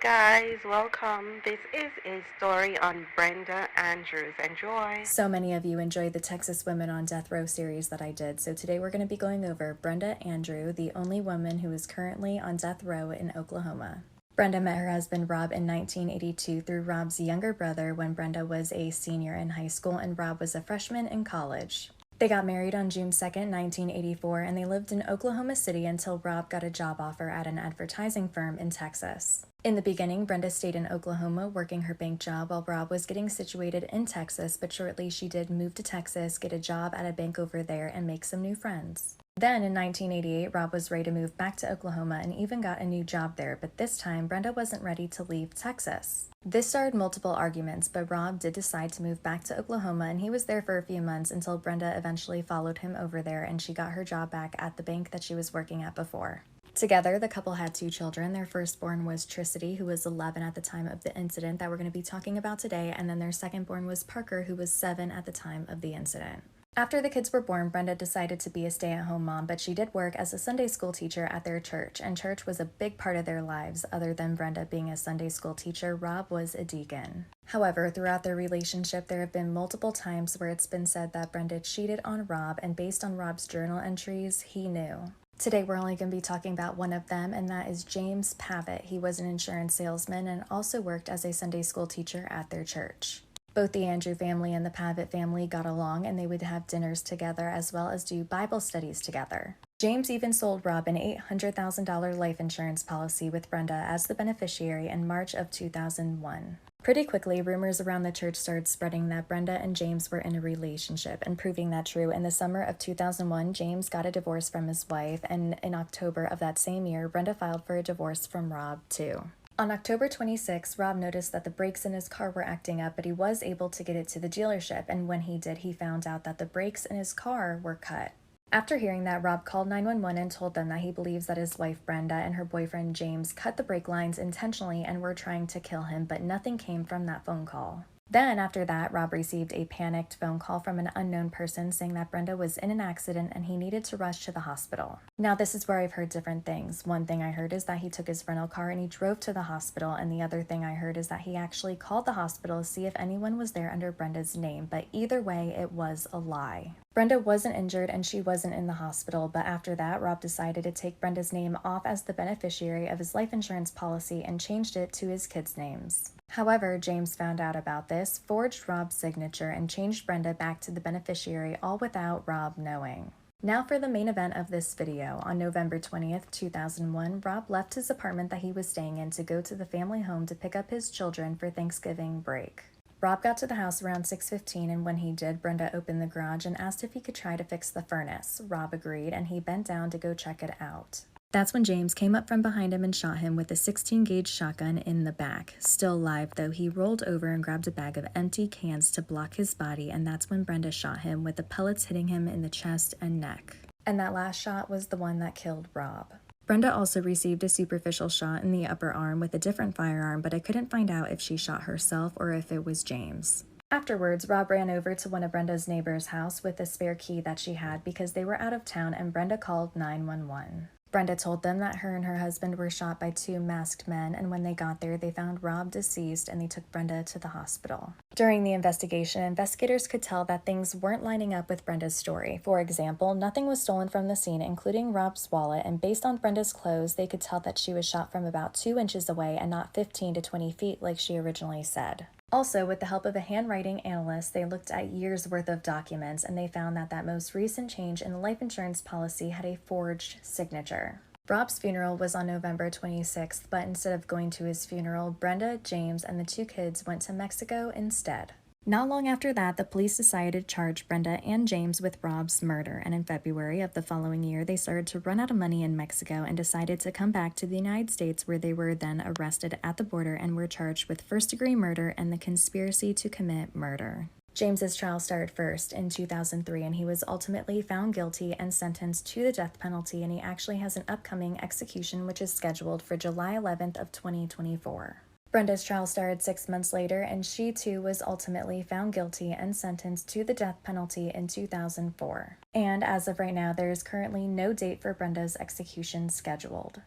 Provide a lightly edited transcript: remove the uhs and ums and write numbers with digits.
guys, welcome. This is a story on Brenda Andrews. Enjoy. So many of you enjoyed the Texas Women on Death Row series that I did, so today we're going to be going over Brenda Andrew, the only woman who is currently on death row in Oklahoma. Brenda met her husband Rob in 1982 through Rob's younger brother when Brenda was a senior in high school and Rob was a freshman in college. They got married on June 2nd, 1984, and they lived in Oklahoma City until Rob got a job offer at an advertising firm in Texas. In the beginning, Brenda stayed in Oklahoma working her bank job while Rob was getting situated in Texas, but shortly she did move to Texas, get a job at a bank over there, and make some new friends. Then in 1988, Rob was ready to move back to Oklahoma and even got a new job there, but this time Brenda wasn't ready to leave Texas. This started multiple arguments, but Rob did decide to move back to Oklahoma and he was there for a few months until Brenda eventually followed him over there and she got her job back at the bank that she was working at before. Together, the couple had 2 children. Their firstborn was Tricity, who was 11 at the time of the incident that we're going to be talking about today, and then their secondborn was Parker, who was 7 at the time of the incident. After the kids were born, Brenda decided to be a stay-at-home mom, but she did work as a Sunday school teacher at their church, and church was a big part of their lives. Other than Brenda being a Sunday school teacher, Rob was a deacon. However, throughout their relationship, there have been multiple times where it's been said that Brenda cheated on Rob, and based on Rob's journal entries, he knew. Today, we're only going to be talking about one of them, and that is James Pavitt. He was an insurance salesman and also worked as a Sunday school teacher at their church. Both the Andrew family and the Pavitt family got along, and they would have dinners together as well as do Bible studies together. James even sold Rob an $800,000 life insurance policy with Brenda as the beneficiary in March of 2001. Pretty quickly, rumors around the church started spreading that Brenda and James were in a relationship, and proving that true, in the summer of 2001, James got a divorce from his wife, and in October of that same year, Brenda filed for a divorce from Rob, too. On October 26, Rob noticed that the brakes in his car were acting up, but he was able to get it to the dealership, and when he did, he found out that the brakes in his car were cut. After hearing that, Rob called 911 and told them that he believes that his wife Brenda and her boyfriend James cut the brake lines intentionally and were trying to kill him, but nothing came from that phone call. Then, after that, Rob received a panicked phone call from an unknown person saying that Brenda was in an accident and he needed to rush to the hospital. Now, this is where I've heard different things. One thing I heard is that he took his rental car and he drove to the hospital, and the other thing I heard is that he actually called the hospital to see if anyone was there under Brenda's name, but either way, it was a lie. Brenda wasn't injured and she wasn't in the hospital, but after that, Rob decided to take Brenda's name off as the beneficiary of his life insurance policy and changed it to his kids' names. However, James found out about this, forged Rob's signature, and changed Brenda back to the beneficiary, all without Rob knowing. Now for the main event of this video. On November 20th, 2001, Rob left his apartment that he was staying in to go to the family home to pick up his children for Thanksgiving break. Rob got to the house around 6:15, and when he did, Brenda opened the garage and asked if he could try to fix the furnace. Rob agreed, and he bent down to go check it out. That's when James came up from behind him and shot him with a 16-gauge shotgun in the back. Still alive, though, he rolled over and grabbed a bag of empty cans to block his body, and that's when Brenda shot him, with the pellets hitting him in the chest and neck. And that last shot was the one that killed Rob. Brenda also received a superficial shot in the upper arm with a different firearm, but I couldn't find out if she shot herself or if it was James. Afterwards, Rob ran over to one of Brenda's neighbor's house with a spare key that she had because they were out of town, and Brenda called 911. Brenda told them that her and her husband were shot by 2 masked men, and when they got there, they found Rob deceased and they took Brenda to the hospital. During the investigation, investigators could tell that things weren't lining up with Brenda's story. For example, nothing was stolen from the scene, including Rob's wallet, and based on Brenda's clothes, they could tell that she was shot from about 2 inches away and not 15 to 20 feet like she originally said. Also, with the help of a handwriting analyst, they looked at years' worth of documents, and they found that that most recent change in the life insurance policy had a forged signature. Rob's funeral was on November 26th, but instead of going to his funeral, Brenda, James, and the 2 kids went to Mexico instead. Not long after that, the police decided to charge Brenda and James with Rob's murder, and in February of the following year, they started to run out of money in Mexico and decided to come back to the United States, where they were then arrested at the border and were charged with first-degree murder and the conspiracy to commit murder. James's trial started first in 2003, and he was ultimately found guilty and sentenced to the death penalty, and he actually has an upcoming execution which is scheduled for July 11th of 2024. Brenda's trial started 6 months later, and she too was ultimately found guilty and sentenced to the death penalty in 2004. And as of right now, there is currently no date for Brenda's execution scheduled.